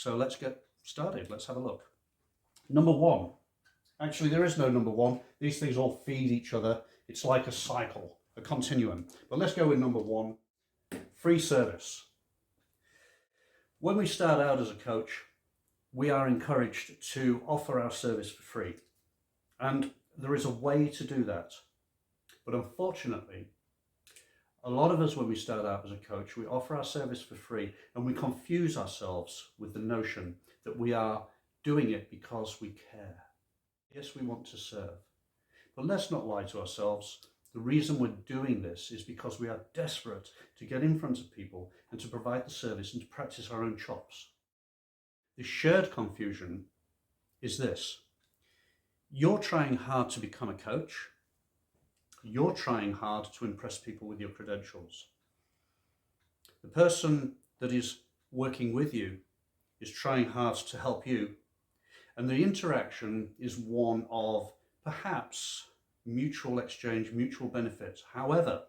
So let's get started. Let's have a look. Number one. Actually, there is no number one. These things all feed each other. It's like a cycle, a continuum. But let's go with number one, free service. When we start out as a coach, we are encouraged to offer our service for free. And there is a way to do that. But unfortunately, a lot of us, when we start out as a coach, we offer our service for free and we confuse ourselves with the notion that we are doing it because we care. Yes, we want to serve, but let's not lie to ourselves. The reason we're doing this is because we are desperate to get in front of people and to provide the service and to practice our own chops. The shared confusion is this. You're trying hard to become a coach. You're trying hard to impress people with your credentials. The person that is working with you is trying hard to help you. And the interaction is one of perhaps mutual exchange, mutual benefit. However,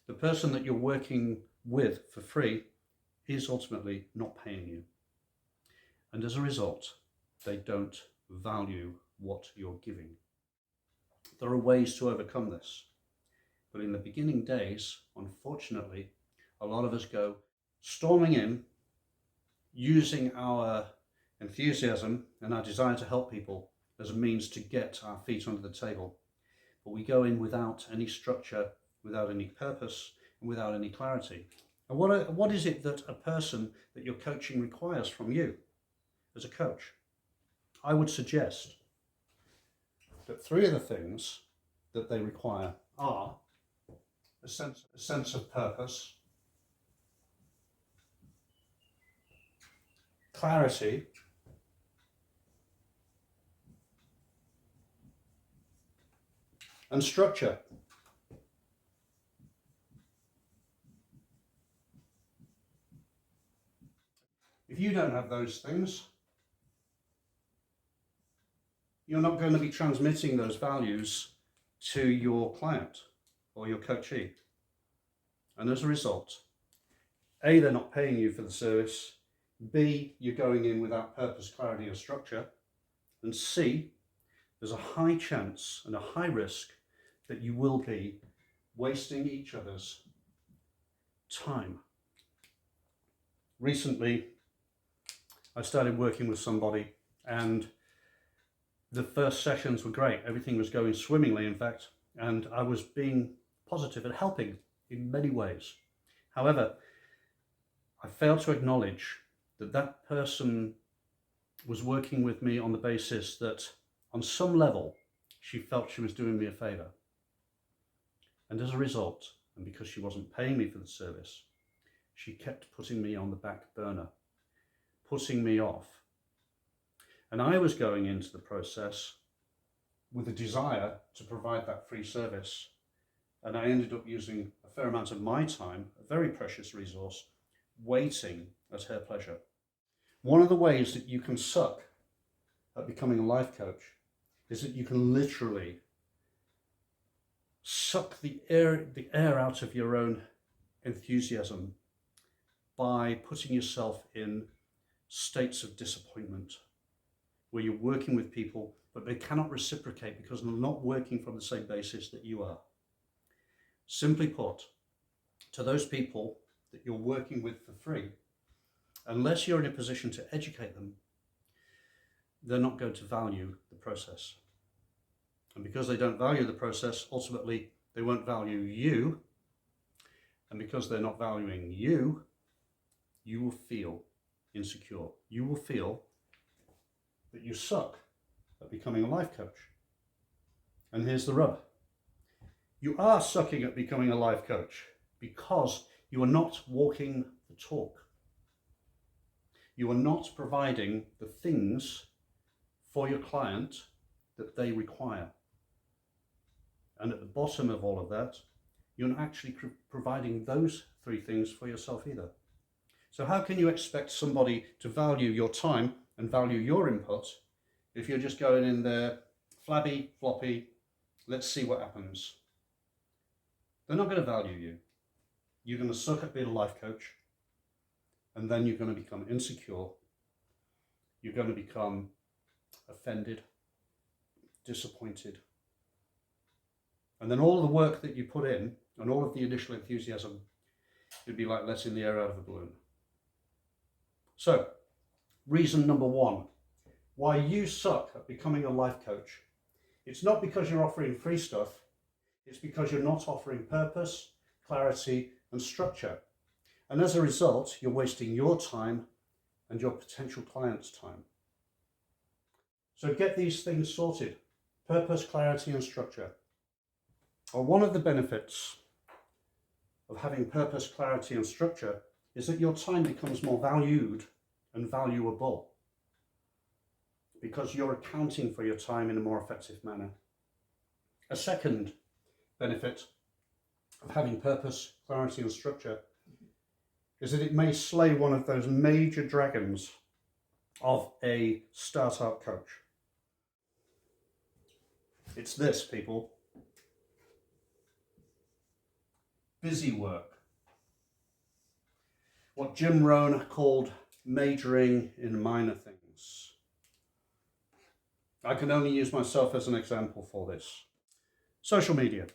the person that you're working with for free is ultimately not paying you. And as a result, they don't value what you're giving. There are ways to overcome this. But in the beginning days, unfortunately, a lot of us go storming in, using our enthusiasm and our desire to help people as a means to get our feet under the table. But we go in without any structure, without any purpose, and without any clarity. And what is it that a person that you're coaching requires from you as a coach? I would suggest that three of the things that they require are a sense of purpose, clarity, and structure. If you don't have those things, you're not going to be transmitting those values to your client or your coachee. And as a result, A, they're not paying you for the service, B, you're going in without purpose, clarity, or structure, and C, there's a high chance and a high risk that you will be wasting each other's time. Recently, I started working with somebody and the first sessions were great. Everything was going swimmingly, in fact, and I was being positive and helping in many ways. However, I failed to acknowledge that that person was working with me on the basis that on some level, she felt she was doing me a favor. And as a result, and because she wasn't paying me for the service, she kept putting me on the back burner, putting me off. And I was going into the process with a desire to provide that free service. And I ended up using a fair amount of my time, a very precious resource, waiting at her pleasure. One of the ways that you can suck at becoming a life coach is that you can literally suck the air out of your own enthusiasm by putting yourself in states of disappointment where you're working with people but they cannot reciprocate because they're not working from the same basis that you are. Simply put, to those people that you're working with for free, unless you're in a position to educate them, they're not going to value the process. And because they don't value the process, ultimately they won't value you. And because they're not valuing you, you will feel insecure. You will feel that you suck at becoming a life coach. And here's the rub. You are sucking at becoming a life coach because you are not walking the talk. You are not providing the things for your client that they require. And at the bottom of all of that, you're not actually providing those three things for yourself either. So how can you expect somebody to value your time and value your input if you're just going in there flabby, floppy, let's see what happens? They're not going to value you. You're going to suck at being a life coach, and then you're going to become insecure, you're going to become offended, disappointed. And then all of the work that you put in and all of the initial enthusiasm, it'd be like letting the air out of a balloon. So, reason number one, why you suck at becoming a life coach. It's not because you're offering free stuff, it's because you're not offering purpose, clarity, and structure. And as a result, you're wasting your time and your potential clients' time. So get these things sorted. Purpose, clarity, and structure. Well, one of the benefits of having purpose, clarity, and structure is that your time becomes more valued and valuable because you're accounting for your time in a more effective manner. A second benefit of having purpose, clarity, and structure is that it may slay one of those major dragons of a startup coach. It's this, people. Busy work. What Jim Rohn called majoring in minor things. I can only use myself as an example for this. Social media.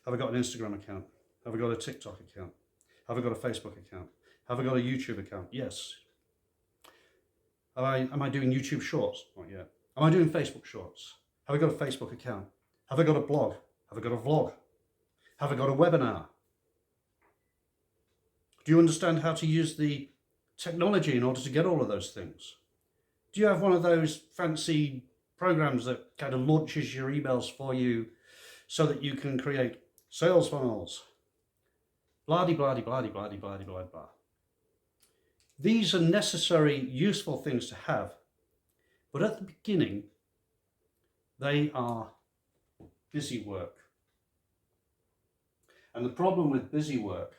Have I got an Instagram account? Have I got a TikTok account? Have I got a Facebook account? Have I got a YouTube account? Yes. Am I doing YouTube Shorts? Not yet. Am I doing Facebook Shorts? Have I got a Facebook account? Have I got a blog? Have I got a vlog? Have I got a webinar? Do you understand how to use the technology in order to get all of those things? Do you have one of those fancy programs that kind of launches your emails for you so that you can create sales funnels? Blah-de, blah-de, blah-de, blah-de, blah-de, blah, blah. These are necessary, useful things to have, but at the beginning, they are busy work. And the problem with busy work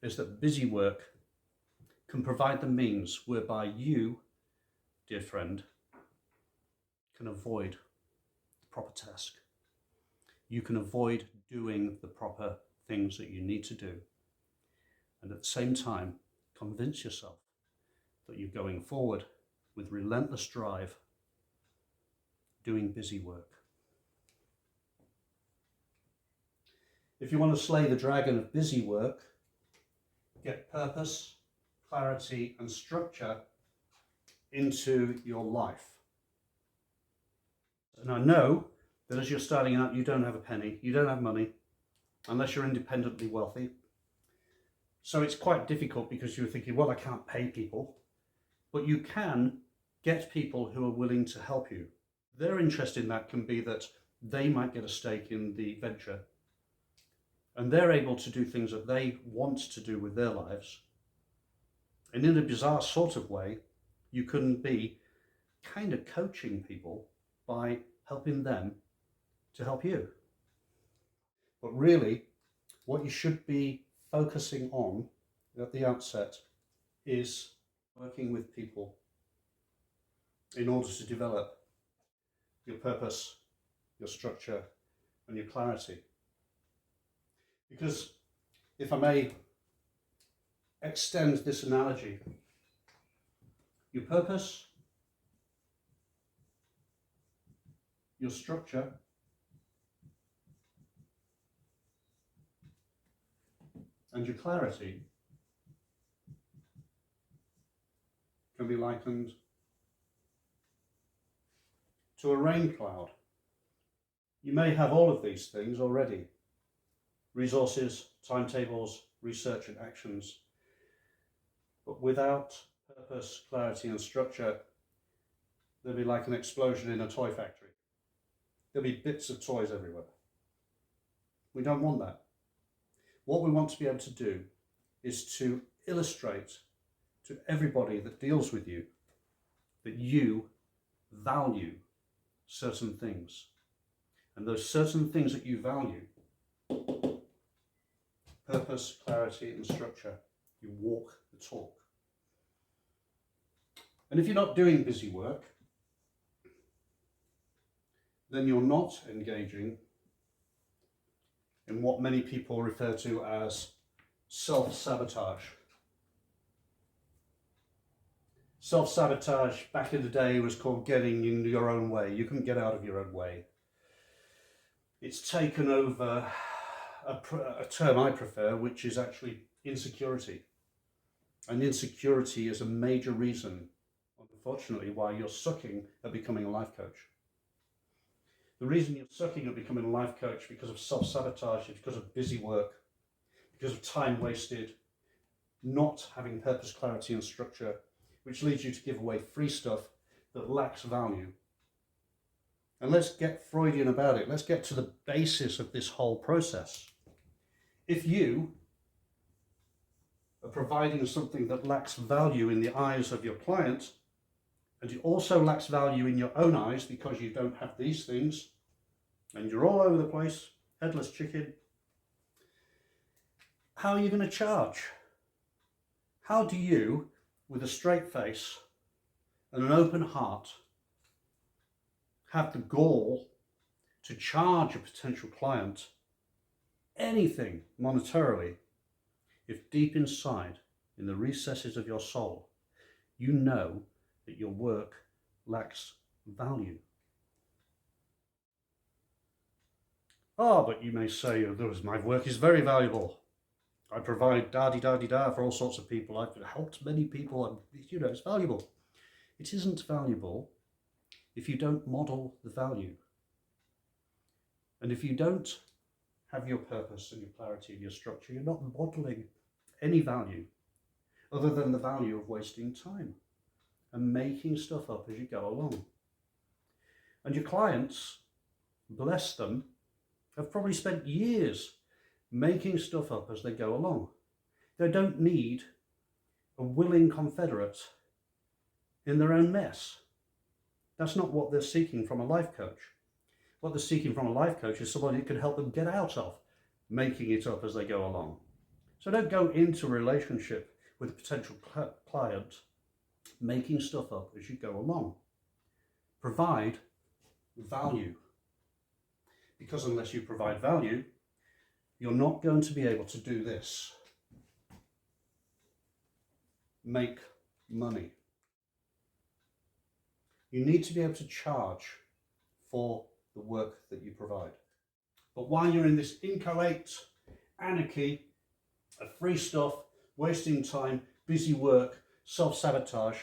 is that busy work can provide the means whereby you, dear friend, can avoid the proper task. You can avoid doing the proper things that you need to do. And at the same time, convince yourself that you're going forward with relentless drive, doing busy work. If you want to slay the dragon of busy work, get purpose, clarity, and structure into your life. And I know that as you're starting out, you don't have a penny, you don't have money, unless you're independently wealthy. So it's quite difficult because you're thinking, well, I can't pay people, but you can get people who are willing to help you. Their interest in that can be that they might get a stake in the venture and they're able to do things that they want to do with their lives. And in a bizarre sort of way, you can be kind of coaching people by helping them to help you. But really, what you should be focusing on at the outset is working with people in order to develop your purpose, your structure, and your clarity. Because if I may extend this analogy, your purpose, your structure, and your clarity can be likened to a rain cloud. You may have all of these things already: resources, timetables, research and actions. But without purpose, clarity and structure, they'll be like an explosion in a toy factory. There'll be bits of toys everywhere. We don't want that. What we want to be able to do is to illustrate to everybody that deals with you that you value certain things. And those certain things that you value, purpose, clarity and structure, you walk the talk. And if you're not doing busy work, then you're not engaging in what many people refer to as self-sabotage. Self-sabotage back in the day was called getting in your own way. You couldn't get out of your own way. It's taken over a term I prefer, which is actually insecurity. And insecurity is a major reason, unfortunately, why you're sucking at becoming a life coach. The reason you're sucking at becoming a life coach because of self-sabotage is because of busy work, because of time wasted, not having purpose, clarity and structure, which leads you to give away free stuff that lacks value. And let's get Freudian about it. Let's get to the basis of this whole process. If you are providing something that lacks value in the eyes of your client, and it also lacks value in your own eyes because you don't have these things, and you're all over the place, headless chicken, how are you going to charge? How do you, with a straight face and an open heart, have the gall to charge a potential client anything monetarily if deep inside, in the recesses of your soul, you know that your work lacks value? Ah, but you may say, my work is very valuable. I provide da-di-da-di-da for all sorts of people. I've helped many people, and it's valuable. It isn't valuable if you don't model the value. And if you don't have your purpose and your clarity and your structure, you're not modeling any value other than the value of wasting time and making stuff up as you go along. And your clients, bless them, have probably spent years making stuff up as they go along. They don't need a willing confederate in their own mess. That's not what they're seeking from a life coach. What they're seeking from a life coach is somebody who can help them get out of making it up as they go along. So don't go into a relationship with a potential client making stuff up as you go along. Provide value. Because unless you provide value, you're not going to be able to do this. Make money. You need to be able to charge for the work that you provide. But while you're in this inchoate anarchy of free stuff, wasting time, busy work, self-sabotage,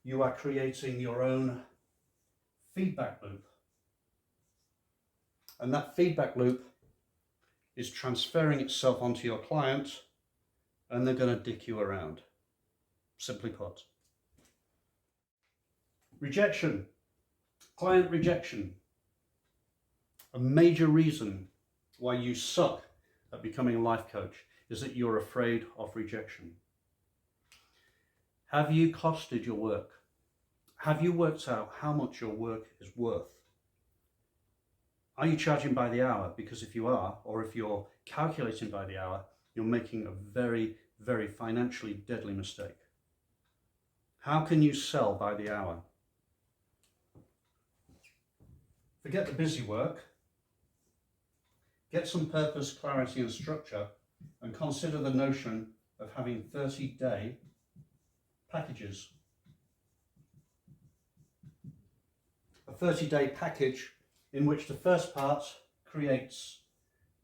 you are creating your own feedback loop. And that feedback loop is transferring itself onto your client, and they're going to dick you around. Simply put. Rejection. Client rejection. A major reason why you suck at becoming a life coach is that you're afraid of rejection. Have you costed your work? Have you worked out how much your work is worth? Are you charging by the hour? Because if you are, or if you're calculating by the hour, you're making a very, very financially deadly mistake. How can you sell by the hour? Forget the busy work. Get some purpose, clarity and structure, and consider the notion of having 30-day packages. A 30-day package in which the first part creates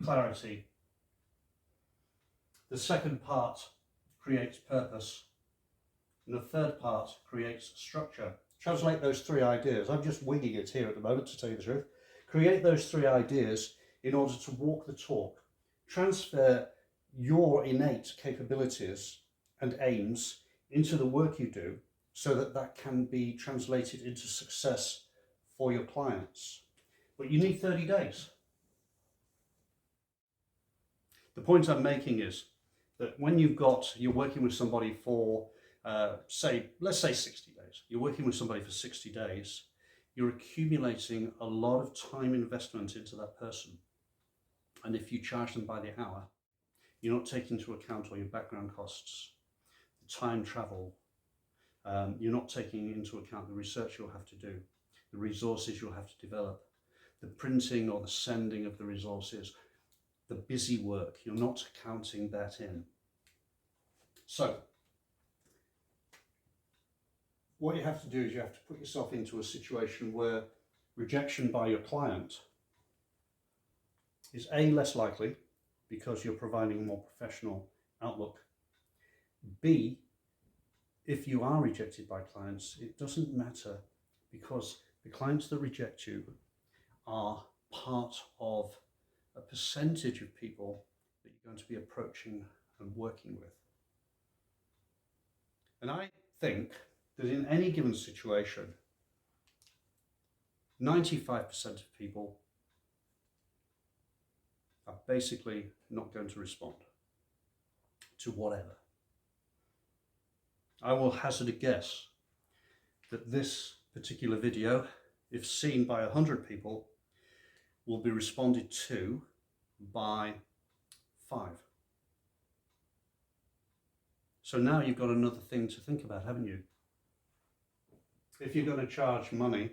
clarity, the second part creates purpose, and the third part creates structure. Translate those three ideas. I'm just winging it here at the moment, to tell you the truth. Create those three ideas in order to walk the talk. Transfer your innate capabilities and aims into the work you do so that that can be translated into success for your clients. But you need 30 days. The point I'm making is that when you're working with somebody for, let's say 60 days. You're working with somebody for 60 days. You're accumulating a lot of time investment into that person. And if you charge them by the hour, you're not taking into account all your background costs, the time travel. You're not taking into account the research you'll have to do, the resources you'll have to develop, the printing or the sending of the resources, the busy work. You're not counting that in. So, what you have to do is you have to put yourself into a situation where rejection by your client is A, less likely because you're providing a more professional outlook. B, if you are rejected by clients, it doesn't matter because the clients that reject you are part of a percentage of people that you're going to be approaching and working with. And I think that in any given situation, 95% of people are basically not going to respond to whatever. I will hazard a guess that this particular video, if seen by 100 people, will be responded to by 5. So now you've got another thing to think about, haven't you? If you're going to charge money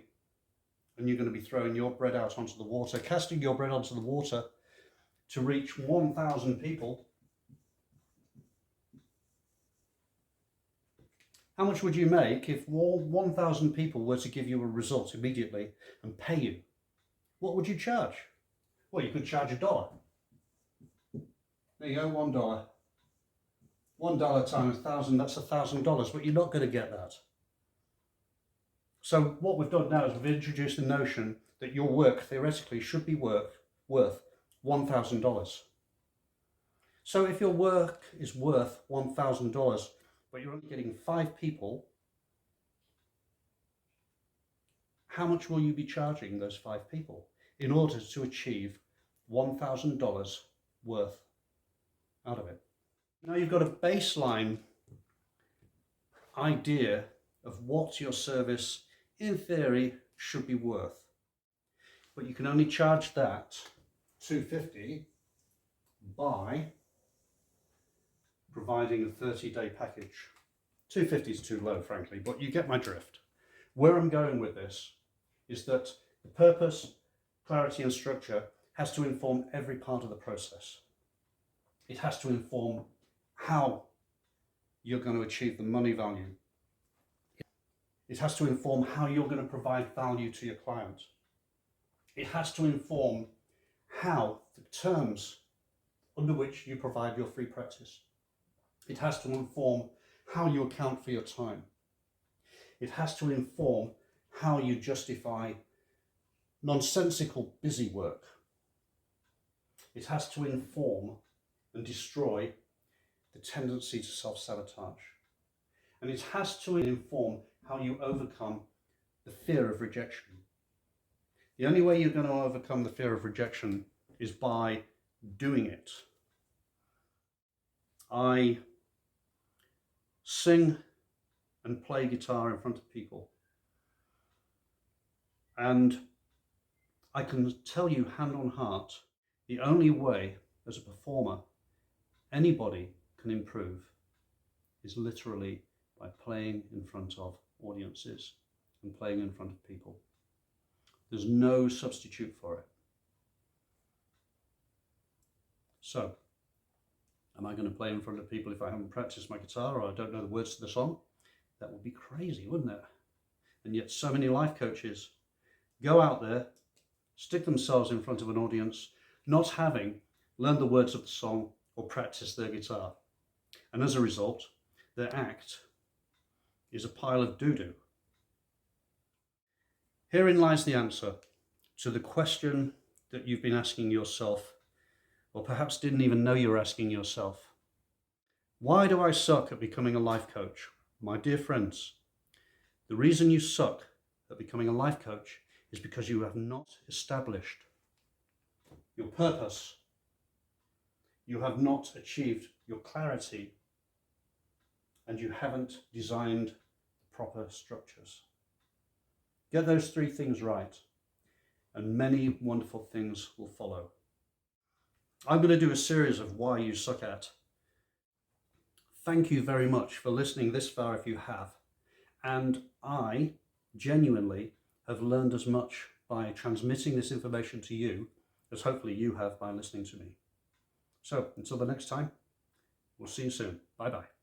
and you're going to be throwing your bread out onto the water, casting your bread onto the water to reach 1,000 people, how much would you make if 1,000 people were to give you a result immediately and pay you? What would you charge? Well, you could charge $1. There you go, $1. $1 times 1,000, that's $1,000, but you're not going to get that. So what we've done now is we've introduced the notion that your work theoretically should be worth $1,000. So if your work is worth $1,000, but you're only getting 5 people, how much will you be charging those 5 people in order to achieve $1,000 worth out of it? Now you've got a baseline idea of what your service in theory should be worth, but you can only charge that $250 by providing a 30-day package. $250 is too low, frankly, but you get my drift. Where I'm going with this is that the purpose, clarity and structure has to inform every part of the process. It has to inform how you're going to achieve the money value. It has to inform how you're going to provide value to your client. It has to inform how the terms under which you provide your free practice. It has to inform how you account for your time. It has to inform how you justify nonsensical busy work. It has to inform and destroy the tendency to self-sabotage. And it has to inform how you overcome the fear of rejection. The only way you're going to overcome the fear of rejection is by doing it. I sing and play guitar in front of people, and I can tell you hand on heart, the only way as a performer anybody can improve is literally by playing in front of audiences and playing in front of people. There's no substitute for it. So, am I going to play in front of people if I haven't practiced my guitar or I don't know the words to the song? That would be crazy, wouldn't it? And yet so many life coaches go out there, stick themselves in front of an audience, not having learned the words of the song or practiced their guitar. And as a result, their act is a pile of doo-doo. Herein lies the answer to the question that you've been asking yourself, or perhaps didn't even know you were asking yourself. Why do I suck at becoming a life coach? My dear friends, the reason you suck at becoming a life coach is because you have not established your purpose. You have not achieved your clarity, and you haven't designed the proper structures. Get those 3 things right, and many wonderful things will follow. I'm going to do a series of why you suck at. Thank you very much for listening this far if you have. And I genuinely have learned as much by transmitting this information to you as hopefully you have by listening to me. So until the next time, we'll see you soon. Bye-bye.